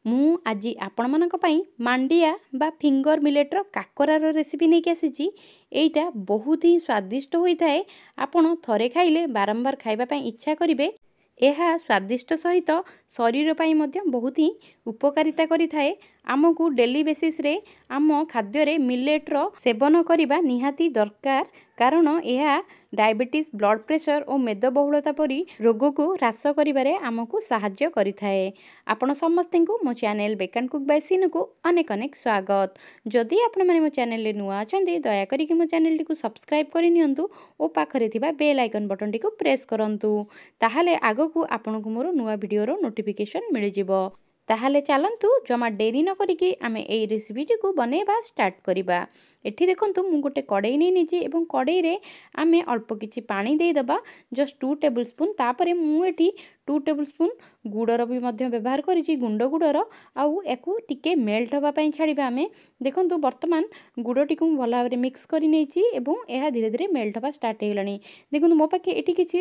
ମୁଁ ଆଜି ଆପଣମାନଙ୍କ ପାଇଁ ମାଣ୍ଡିଆ ବା ଫିଙ୍ଗର ମିଲେଟ୍ର କାକରାର ରେସିପି ନେଇକି ଆସିଛି। ଏଇଟା ବହୁତ ହିଁ ସ୍ୱାଦିଷ୍ଟ ହୋଇଥାଏ। ଆପଣ ଥରେ ଖାଇଲେ ବାରମ୍ବାର ଖାଇବା ପାଇଁ ଇଚ୍ଛା କରିବେ। ଏହା ସ୍ୱାଦିଷ୍ଟ ସହିତ ଶରୀର ପାଇଁ ମଧ୍ୟ ବହୁତ ହିଁ ଉପକାରିତା କରିଥାଏ। ଆମକୁ ଡେଲି ବେସିସ୍ରେ ଆମ ଖାଦ୍ୟରେ ମିଲେଟ୍ର ସେବନ କରିବା ନିହାତି ଦରକାର, କାରଣ ଏହା ଡାଇବେଟିସ୍, ବ୍ଲଡ଼ ପ୍ରେସର ଓ ମେଦବହୁଳତା ପରି ରୋଗକୁ ହ୍ରାସ କରିବାରେ ଆମକୁ ସାହାଯ୍ୟ କରିଥାଏ। ଆପଣ ସମସ୍ତଙ୍କୁ ମୋ channel bake and cook by ସିନୁକୁ ଅନେକ ଅନେକ ସ୍ୱାଗତ। ଯଦି ଆପଣମାନେ ମୋ ଚ୍ୟାନେଲରେ ନୂଆ ଅଛନ୍ତି, ଦୟାକରିକି ମୋ ଚ୍ୟାନେଲଟିକୁ ସବସ୍କ୍ରାଇବ୍ କରିନିଅନ୍ତୁ ଓ ପାଖରେ ଥିବା ବେଲ୍ ଆଇକନ୍ ବଟନଟିକୁ ପ୍ରେସ୍ କରନ୍ତୁ। ତାହେଲେ ଆଗକୁ ଆପଣଙ୍କୁ ମୋର ନୂଆ ଭିଡ଼ିଓର ନୋଟିଫିକେସନ୍ ମିଳିଯିବ। ତାହେଲେ ଚାଲନ୍ତୁ ଜମା ଡେରି ନ କରିକି ଆମେ ଏହି ରେସିପିଟିକୁ ବନେଇବା ଷ୍ଟାର୍ଟ କରିବା। ଏଠି ଦେଖନ୍ତୁ ମୁଁ ଗୋଟେ କଡ଼େଇ ନେଇଛି ଏବଂ କଡ଼େଇରେ ଆମେ ଅଳ୍ପ କିଛି ପାଣି ଦେଇଦେବା, ଜଷ୍ଟ 2 ଟେବୁଲ୍ ସ୍ପୁନ୍। ତାପରେ ମୁଁ ଏଠି 2 ଟେବୁଲ୍ ସ୍ପୁନ୍ ଗୁଡ଼ର ବି ମଧ୍ୟ ବ୍ୟବହାର କରିଛି, ଗୁଣ୍ଡ ଗୁଡ଼ର। ଆଉ ୟାକୁ ଟିକେ ମେଲ୍ଟ ହେବା ପାଇଁ ଛାଡ଼ିବା ଆମେ। ଦେଖନ୍ତୁ ବର୍ତ୍ତମାନ ଗୁଡ଼ଟିକୁ ମୁଁ ଭଲ ଭାବରେ ମିକ୍ସ କରି ନେଇଛି ଏବଂ ଏହା ଧୀରେ ଧୀରେ ମେଲ୍ଟ ହେବା ଷ୍ଟାର୍ଟ ହେଇଗଲାଣି। ଦେଖନ୍ତୁ ମୋ ପାଖେ ଏଠି କିଛି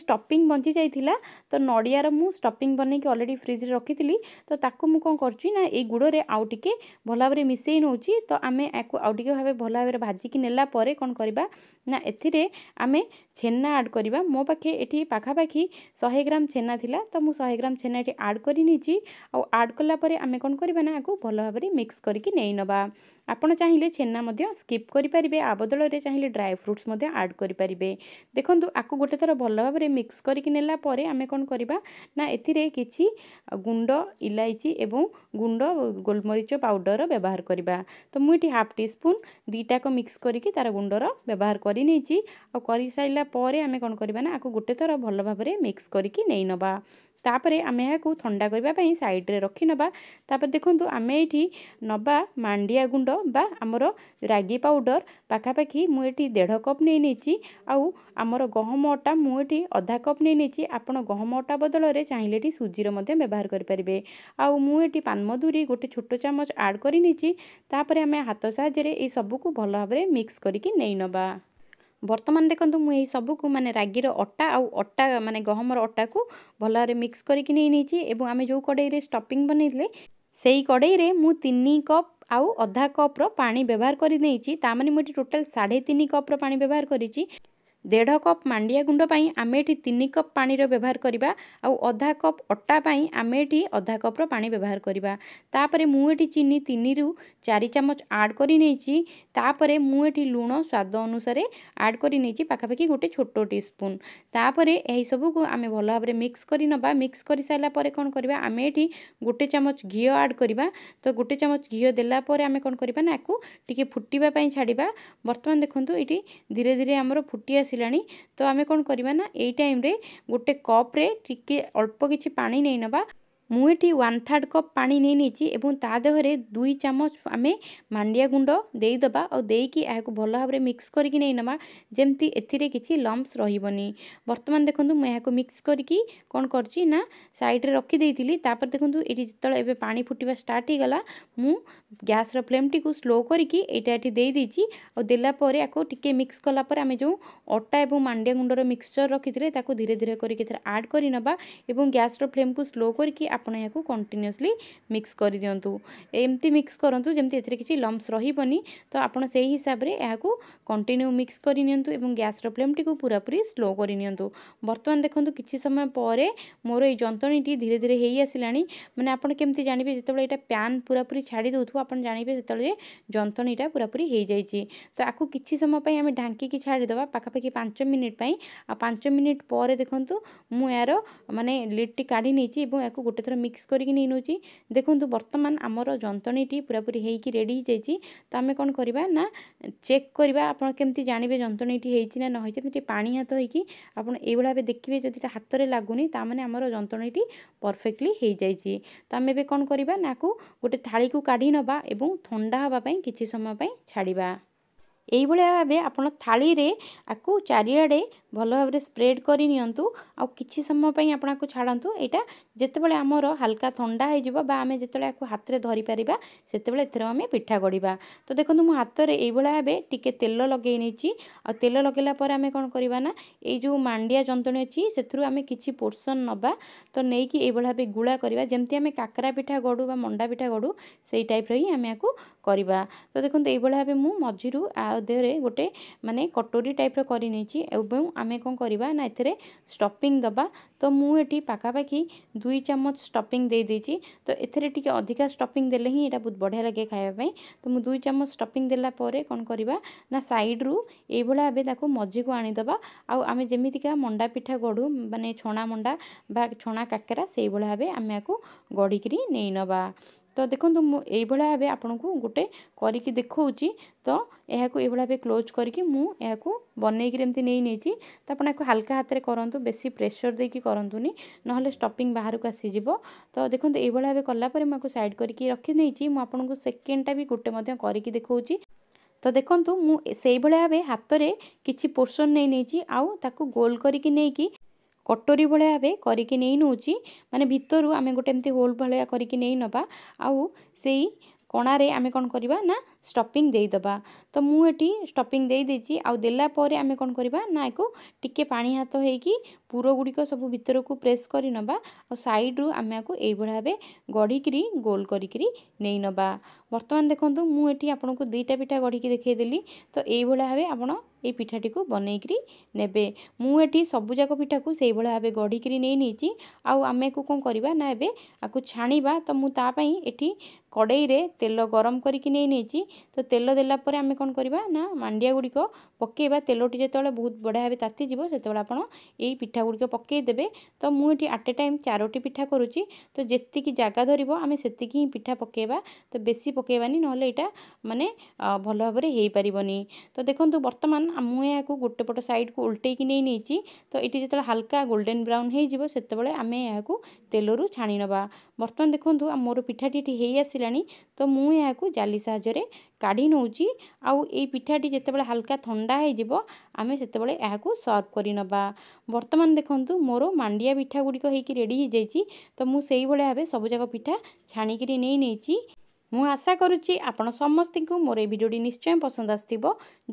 ଷ୍ଟଫିଂ ବଞ୍ଚି ଯାଇଥିଲା, ତ ନଡ଼ିଆର ମୁଁ ଷ୍ଟଫିଂ ବନେଇକି ଅଲରେଡ଼ି ଫ୍ରିଜରେ ରଖିଥିଲି। ତ ତାକୁ ମୁଁ କ'ଣ କରୁଛି ନା ଏଇ ଗୁଡ଼ରେ ଆଉ ଟିକେ ଭଲ ଭାବରେ ମିଶାଇ ନେଉଛି। ତ ଆମେ ୟାକୁ ଆଉ ଟିକେ ଭଲ ଭାବରେ ଭାଜିକି ନେଲା ପରେ କ'ଣ କରିବା ନା ଏଥିରେ ଆମେ ଛେନା ଆଡ଼୍ କରିବା। ମୋ ପାଖେ ଏଠି ପାଖାପାଖି 100 ଗ୍ରାମ ଛେନା ଥିଲା, ତ ମୁଁ 100 ଗ୍ରାମ ଛେନା ଏଠି ଆଡ଼୍ କରି ନେଇଛି। ଆଉ ଆଡ଼୍ କଲା ପରେ ଆମେ କ'ଣ କରିବା ନା ୟାକୁ ଭଲ ଭାବରେ ମିକ୍ସ କରିକି ନେଇନେବା। ଆପଣ ଚାହିଁଲେ ଛେନା ମଧ୍ୟ ସ୍କିପ୍ କରିପାରିବେ, ଆ ବଦଳରେ ଚାହିଁଲେ ଡ୍ରାଏ ଫ୍ରୁଟ୍ସ ମଧ୍ୟ ଆଡ଼୍ କରିପାରିବେ। ଦେଖନ୍ତୁ ଆକୁ ଗୋଟେ ଥର ଭଲ ଭାବରେ ମିକ୍ସ କରିକି ନେଲା ପରେ ଆମେ କ'ଣ କରିବା ନା ଏଥିରେ କିଛି ଗୁଣ୍ଡ ଇଲାଇଚି ଏବଂ ଗୁଣ୍ଡ ଗୋଲମରିଚ ପାଉଡ଼ର ବ୍ୟବହାର କରିବା। ତ ମୁଁ ଏଠି ହାଫ୍ ଟି ସ୍ପୁନ୍ ଦୁଇଟାକ ମିକ୍ସ କରିକି ତାର ଗୁଣ୍ଡର ବ୍ୟବହାର କରି ନେଇଛି। ଆଉ କରିସାରିଲା ପରେ ଆମେ କ'ଣ କରିବା ନା ଆକୁ ଗୋଟେ ଥର ଭଲ ଭାବରେ ମିକ୍ସ କରିକି ନେଇନେବା। ତାପରେ ଆମେ ଏହାକୁ ଥଣ୍ଡା କରିବା ପାଇଁ ସାଇଡ଼ରେ ରଖିନେବା। ତାପରେ ଦେଖନ୍ତୁ ଆମେ ଏଇଠି ନେବା ମାଣ୍ଡିଆ ଗୁଣ୍ଡ ବା ଆମର ରାଗି ପାଉଡ଼ର। ପାଖାପାଖି ମୁଁ ଏଠି 1.5 କପ୍ ନେଇଛି। ଆଉ ଆମର ଗହମ ଅଟା ମୁଁ ଏଠି ଅଧା କପ୍ ନେଇଛି। ଆପଣ ଗହମ ଅଟା ବଦଳରେ ଚାହିଁଲେ ଏଠି ସୁଜିର ମଧ୍ୟ ବ୍ୟବହାର କରିପାରିବେ। ଆଉ ମୁଁ ଏଠି ପାନମଧୁରୀ ଗୋଟେ ଛୋଟ ଚାମଚ ଆଡ଼୍ କରି ନେଇଛି। ତାପରେ ଆମେ ହାତ ସାହାଯ୍ୟରେ এই ସବୁକୁ ଭଲ ଭାବରେ ମିକ୍ସ କରିକି ନେଇନେବା। ବର୍ତ୍ତମାନ ଦେଖନ୍ତୁ ମୁଁ ଏହି ସବୁକୁ ରାଗିର ଅଟା ଆଉ ଅଟା ଗହମର ଅଟାକୁ ଭଲ ଭାବରେ ମିକ୍ସ କରିକି ନେଇଛି। ଏବଂ ଆମେ ଯେଉଁ କଡ଼େଇରେ ଷ୍ଟଫିଂ ବନେଇଥିଲେ ସେଇ କଡ଼େଇରେ ମୁଁ 3 କପ୍ ଆଉ ଅଧା କପ୍ର ପାଣି ବ୍ୟବହାର କରି ନେଇଛି। ତାମାନେ ମୁଁ ଏଠି ଟୋଟାଲ୍ 3.5 କପ୍ର ପାଣି ବ୍ୟବହାର କରିଛି। 1.5 କପ୍ ମାଣ୍ଡିଆ ଗୁଣ୍ଡ ପାଇଁ ଆମେ ଏଠି 3 କପ୍ ପାଣିର ବ୍ୟବହାର କରିବା। ଆଉ ଅଧା କପ୍ ଅଟା ପାଇଁ ଆମେ ଏଠି ଅଧା କପ୍ର ପାଣି ବ୍ୟବହାର କରିବା। ତାପରେ ମୁଁ ଏଠି ଚିନି 3 ରୁ 4 ଚାମଚ ଆଡ଼୍ କରି ନେଇଛି। ତାପରେ ମୁଁ ଏଠି ଲୁଣ ସ୍ୱାଦ ଅନୁସାରେ ଆଡ଼୍ କରି ନେଇଛି, ପାଖାପାଖି ଗୋଟେ ଛୋଟ ଟିସ୍ପୁନ୍। ତାପରେ ଏହି ସବୁକୁ ଆମେ ଭଲ ଭାବରେ ମିକ୍ସ କରି ନେବା। ମିକ୍ସ କରି ସାରିଲା ପରେ କ'ଣ କରିବା, ଆମେ ଏଠି ଗୋଟେ ଚାମଚ ଘିଅ ଆଡ଼୍ କରିବା। ତ ଗୋଟେ ଚାମଚ ଘିଅ ଦେଲା ପରେ ଆମେ କ'ଣ କରିବା ନା ଆକୁ ଟିକେ ଫୁଟିବା ପାଇଁ ଛାଡ଼ିବା। ବର୍ତ୍ତମାନ ଦେଖନ୍ତୁ ଏଠି ଧୀରେ ଧୀରେ ଆମର ଫୁଟି ଆସିଲାଣି। ତ ଆମେ କ'ଣ କରିବା ନା ଏଇ ଟାଇମ୍ରେ ଗୋଟେ କପ୍ରେ ଟିକେ ଅଳ୍ପ କିଛି ପାଣି ନେଇନେବା। ମୁଁ ଏଠି 1/3 କପ୍ ପାଣି ନେଇଛି ଏବଂ ତା ଦେହରେ 2 ଚାମଚ ଆମେ ମାଣ୍ଡିଆ ଗୁଣ୍ଡ ଦେଇଦେବା। ଆଉ ଦେଇକି ଏହାକୁ ଭଲ ଭାବରେ ମିକ୍ସ କରିକି ନେଇନେବା, ଯେମିତି ଏଥିରେ କିଛି ଲମ୍ପସ୍ ରହିବନି। ବର୍ତ୍ତମାନ ଦେଖନ୍ତୁ ମୁଁ ଏହାକୁ ମିକ୍ସ କରିକି କ'ଣ କରିଛି ନା ସାଇଡ଼ରେ ରଖିଦେଇଥିଲି। ତାପରେ ଦେଖନ୍ତୁ ଏଠି ଯେତେବେଳେ ଏବେ ପାଣି ଫୁଟିବା ଷ୍ଟାର୍ଟ ହେଇଗଲା, ମୁଁ ଗ୍ୟାସ୍ର ଫ୍ଲେମ୍ଟିକୁ ସ୍ଲୋ କରିକି ଏଇଟା ଏଠି ଦେଇଛି। ଆଉ ଦେଲା ପରେ ଆକୁ ଟିକେ ମିକ୍ସ କଲା ପରେ ଆମେ ଯେଉଁ ଅଟା ଏବଂ ମାଣ୍ଡିଆ ଗୁଣ୍ଡର ମିକ୍ସଚର ରଖିଥିଲେ ତାକୁ ଧୀରେ ଧୀରେ କରିକି ଏଥିରେ ଆଡ଼୍ କରିନେବା। ଏବଂ ଗ୍ୟାସ୍ର ଫ୍ଲେମ୍କୁ ସ୍ଲୋ କରିକି ଆପଣ ଏହାକୁ କଣ୍ଟିନ୍ୟୁଅସଲି ମିକ୍ସ କରିଦିଅନ୍ତୁ। ଏମିତି ମିକ୍ସ କରନ୍ତୁ ଯେମିତି ଏଥିରେ କିଛି ଲମ୍ପସ୍ ରହିବନି। ତ ଆପଣ ସେଇ ହିସାବରେ ଏହାକୁ କଣ୍ଟିନ୍ୟୁ ମିକ୍ସ କରିନିଅନ୍ତୁ ଏବଂ ଗ୍ୟାସ୍ର ଫ୍ଲେମ୍ଟିକୁ ପୁରାପୁରି ସ୍ଲୋ କରିନିଅନ୍ତୁ। ବର୍ତ୍ତମାନ ଦେଖନ୍ତୁ କିଛି ସମୟ ପରେ ମୋର এই ଯନ୍ତଣୀଟି ଧୀରେ ଧୀରେ ହେଇ ଆସିଲାଣି। ଆପଣ କେମିତି ଜାଣିବେ, ଯେତେବେଳେ ଏଇଟା ପ୍ୟାନ୍ ପୁରାପୁରି ଛାଡ଼ି ଦେଉଥିବ ଆପଣ ଜାଣିବେ ସେତେବେଳେ ଯନ୍ତଣୀଟା ପୁରାପୁରି ହେଇଯାଇଛି। ତ ଆକୁ କିଛି ସମୟ ପାଇଁ ଆମେ ଢାଙ୍କିକି ଛାଡ଼ିଦେବା, ପାଖାପାଖି 5 ମିନିଟ୍ ପାଇଁ। ଆଉ 5 ମିନିଟ୍ ପରେ ଦେଖନ୍ତୁ ମୁଁ ଏହାର ଲିଡ୍ଟି କାଢ଼ି ନେଇଛି ଏବଂ ୟାକୁ ଗୋଟେ ଥର ମିକ୍ସ କରିକି ନେଇ ନେଉଛି। ଦେଖନ୍ତୁ ବର୍ତ୍ତମାନ ଆମର ଯନ୍ତଣୀଟି ପୁରାପୁରି ହେଇକି ରେଡ଼ି ହେଇଯାଇଛି। ତ ଆମେ କ'ଣ କରିବା ନା ଚେକ୍ କରିବା। ଆପଣ କେମିତି ଜାଣିବେ ଯନ୍ତଣୀଟି ହେଇଛି ନା ନ ହେଇଛି, ଏମିତି ପାଣି ହାତ ହେଇକି ଆପଣ ଏଇଭଳିଆ ଭାବେ ଦେଖିବେ। ଯଦି এটা ହାତରେ ଲାଗୁନି ତାମାନେ ଆମର ଯନ୍ତଣୀଟି ପରଫେକ୍ଟଲି ହେଇଯାଇଛି। ତ ଆମେ ଏବେ କ'ଣ କରିବା ନା ଆକୁ ଗୋଟେ ଥାଳିକୁ କାଢ଼ି ନେବା ଏବଂ ଥଣ୍ଡା ହେବା ପାଇଁ କିଛି ସମୟ ପାଇଁ ଛାଡ଼ିବା। এইଭଳିଆ ଭାବେ ଆପଣ ଥାଳିରେ ଆକୁ ଚାରିଆଡ଼େ ଭଲ ଭାବରେ ସ୍ପ୍ରେଡ୍ କରି ନିଅନ୍ତୁ। ଆଉ କିଛି ସମୟ ପାଇଁ ଆପଣ ଆକୁ ଛାଡ଼ନ୍ତୁ। ଏଇଟା ଯେତେବେଳେ ଆମର ହାଲକା ଥଣ୍ଡା ହେଇଯିବ ବା ଆମେ ଯେତେବେଳେ ଆକୁ ହାତରେ ଧରିପାରିବା ସେତେବେଳେ ଏଥିରେ ଆମେ ପିଠା ଗଢ଼ିବା। ତ ଦେଖନ୍ତୁ ମୁଁ ହାତରେ ଏଇଭଳିଆ ଭାବେ ଟିକେ ତେଲ ଲଗାଇ ନେଇଛି। ଆଉ ତେଲ ଲଗାଇଲା ପରେ ଆମେ କ'ଣ କରିବା ନା ଏଇ ଯେଉଁ ମାଣ୍ଡିଆ ଯନ୍ତଣୀ ଅଛି ସେଥିରୁ ଆମେ କିଛି ପୋର୍ସନ୍ ନେବା। ତ ନେଇକି ଏଇଭଳିଆ ଭାବେ ଗୁଳା କରିବା, ଯେମିତି ଆମେ କାକରା ପିଠା ଗଢ଼ୁ ବା ମଣ୍ଡା ପିଠା ଗଢ଼ୁ ସେଇ ଟାଇପ୍ର ହିଁ ଆମେ ଆକୁ କରିବା। ତ ଦେଖନ୍ତୁ ଏଇଭଳିଆ ଭାବେ ମୁଁ ମଝିରୁ ଦେହରେ ଗୋଟେ ମାନେ କଟୋରୀ ଟାଇପ୍ର କରି ନେଇଛି ଏବଂ ଆମେ କ'ଣ କରିବା ନା ଏଥିରେ ଷ୍ଟଫିଂ ଦେବା। ତ ମୁଁ ଏଠି ପାଖାପାଖି 2 ଚାମଚ ଷ୍ଟଫିଂ ଦେଇଦେଇଛି। ତ ଏଥିରେ ଟିକେ ଅଧିକା ଷ୍ଟଫିଂ ଦେଲେ ହିଁ ଏଇଟା ବହୁତ ବଢ଼ିଆ ଲାଗେ ଖାଇବା ପାଇଁ। ତ ମୁଁ 2 ଚାମଚ ଷ୍ଟଫିଂ ଦେଲା ପରେ କ'ଣ କରିବା ନା ସାଇଡ଼ରୁ ଏଇଭଳିଆ ଭାବେ ତାକୁ ମଝିକୁ ଆଣିଦେବା। ଆଉ ଆମେ ଯେମିତିକା ମଣ୍ଡା ପିଠା ଗଢ଼ୁ ମାନେ ଛଣା ମଣ୍ଡା ବା ଛଣା କାକେରା ସେଇଭଳିଆ ଭାବେ ଆମେ ଆକୁ ଗଢ଼ିକିରି ନେଇ ନେବା। ତ ଦେଖନ୍ତୁ ମୁଁ ଏଇଭଳିଆ ଭାବେ ଆପଣଙ୍କୁ ଗୋଟେ କରିକି ଦେଖାଉଛି। ତ ଏହାକୁ ଏଇଭଳିଆ ଭାବେ କ୍ଲୋଜ୍ କରିକି ମୁଁ ଏହାକୁ ବନେଇକିରି ଏମିତି ନେଇଛି। ତ ଆପଣ ଏହାକୁ ହାଲକା ହାତରେ କରନ୍ତୁ, ବେଶୀ ପ୍ରେସର ଦେଇକି କରନ୍ତୁନି, ନହେଲେ ଷ୍ଟଫିଂ ବାହାରକୁ ଆସିଯିବ। ତ ଦେଖନ୍ତୁ ଏଇଭଳିଆ ଭାବେ କଲା ପରେ ମୁଁ ଆକୁ ସାଇଡ଼୍ କରିକି ରଖିନେଇଛି। ମୁଁ ଆପଣଙ୍କୁ ସେକେଣ୍ଡଟା ବି ଗୋଟେ ମଧ୍ୟ କରିକି ଦେଖାଉଛି। ତ ଦେଖନ୍ତୁ ମୁଁ ସେଇଭଳିଆ ଭାବେ ହାତରେ କିଛି ପୋର୍ସନ୍ ନେଇଛି ଆଉ ତାକୁ ଗୋଲ କରିକି ନେଇକି କଟୋରୀ ଭଳିଆ ଭାବେ କରିକି ନେଇ ନେଉଛି। ମାନେ ଭିତରୁ ଆମେ ଗୋଟେ ଏମିତି ହୋଲ୍ ଭଳିଆ କରିକି ନେଇ ନେବା। ଆଉ ସେଇ କଣାରେ ଆମେ କ'ଣ କରିବା ନା ଷ୍ଟଫିଂ ଦେଇଦେବା। ତ ମୁଁ ଏଠି ଷ୍ଟଫିଂ ଦେଇଛି। ଆଉ ଦେଲା ପରେ ଆମେ କ'ଣ କରିବା ନା ଏକୁ ଟିକେ ପାଣି ହାତ ହେଇକି ପୁର ଗୁଡ଼ିକ ସବୁ ଭିତରକୁ ପ୍ରେସ୍ କରି ନେବା। ଆଉ ସାଇଡ଼ରୁ ଆମେ ଆକୁ ଏଇଭଳିଆ ଭାବେ ଗଢ଼ିକିରି ଗୋଲ କରିକିରି ନେଇ ନେବା। ବର୍ତ୍ତମାନ ଦେଖନ୍ତୁ ମୁଁ ଏଠି ଆପଣଙ୍କୁ 2ଟା ପିଠା ଗଢ଼ିକି ଦେଖାଇଦେଲି। ତ ଏଇଭଳିଆ ଭାବେ ଆପଣ এই ପିଠାଟିକୁ ବନେଇକିରି ନେବେ। ମୁଁ ଏଠି ସବୁଯାକ ପିଠାକୁ ସେଇଭଳିଆ ଭାବେ ଗଢ଼ିକିରି ନେଇଛି। ଆଉ ଆମେ ଆକୁ କ'ଣ କରିବା ନା ଏବେ ଆକୁ ଛାଣିବା। ତ ମୁଁ ତା ପାଇଁ ଏଠି କଡ଼େଇରେ ତେଲ ଗରମ କରିକି ନେଇଛି। ତ ତେଲ ଦେଲା ପରେ ଆମେ କ'ଣ କରିବା ନା ମାଣ୍ଡିଆ ଗୁଡ଼ିକ ପକାଇବା। ତେଲଟି ଯେତେବେଳେ ବହୁତ ବଢ଼ିଆ ଭାବେ ତାତିଯିବ ସେତେବେଳେ ଆପଣ ଏଇ ପିଠା ଗୁଡ଼ିକ ପକାଇଦେବେ। ତ ମୁଁ ଏଠି ଆଟ୍ ଏ ଟାଇମ୍ 4ଟି ପିଠା କରୁଛି। ତ ଯେତିକି ଜାଗା ଧରିବ ଆମେ ସେତିକି ହିଁ ପିଠା ପକାଇବା। ତ ବେଶୀ ପକାଇବାନି, ନହେଲେ ଏଇଟା ମାନେ ଭଲ ଭାବରେ ହେଇପାରିବନି। ତ ଦେଖନ୍ତୁ ବର୍ତ୍ତମାନ ମୁଁ ଏହାକୁ ଗୋଟେ ପଟ ସାଇଡ଼କୁ ଉଲ୍ଟେଇକି ନେଇଛି। ତ ଏଠି ଯେତେବେଳେ ହାଲକା ଗୋଲ୍ଡେନ୍ ବ୍ରାଉନ୍ ହେଇଯିବ ସେତେବେଳେ ଆମେ ଏହାକୁ ତେଲରୁ ଛାଣି ନେବା। ବର୍ତ୍ତମାନ ଦେଖନ୍ତୁ ମୋର ପିଠାଟି ଏଠି ହେଇ ଆସିଲାଣି। ତ ମୁଁ ଏହାକୁ ଜାଲି ସାହାଯ୍ୟରେ କାଢ଼ି ନେଉଛି। ଆଉ ଏଇ ପିଠାଟି ଯେତେବେଳେ ହାଲକା ଥଣ୍ଡା ହେଇଯିବ ଆମେ ସେତେବେଳେ ଏହାକୁ ସର୍ଭ କରି ନେବା। ବର୍ତ୍ତମାନ ଦେଖନ୍ତୁ ମୋର ମାଣ୍ଡିଆ ପିଠା ଗୁଡ଼ିକ ହେଇକି ରେଡ଼ି ହେଇଯାଇଛି। ତ ମୁଁ ସେଇଭଳିଆ ଭାବେ ସବୁଯାକ ପିଠା ଛାଣିକିରି ନେଇଛି। ମୁଁ ଆଶା କରୁଛି ଆପଣ ସମସ୍ତଙ୍କୁ ମୋର এই ଭିଡ଼ିଓଟି ନିଶ୍ଚୟ ପସନ୍ଦ ଆସିଥିବ।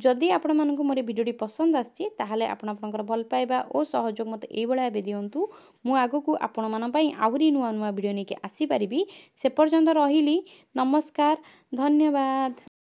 ଯଦି ଆପଣମାନଙ୍କୁ ମୋର এই ଭିଡ଼ିଓଟି ପସନ୍ଦ ଆସିଛି ତାହେଲେ ଆପଣ ଆପଣଙ୍କର ଭଲ ପାଇବା ଓ ସହଯୋଗ ମୋତେ ଏଇଭଳିଆ ଭାବେ ଦିଅନ୍ତୁ। ମୁଁ ଆଗକୁ ଆପଣମାନଙ୍କ ପାଇଁ ଆହୁରି ନୂଆ ନୂଆ ଭିଡ଼ିଓ ନେଇକି ଆସିପାରିବି। ସେ ପର୍ଯ୍ୟନ୍ତ ରହିଲି। ନମସ୍କାର, ଧନ୍ୟବାଦ।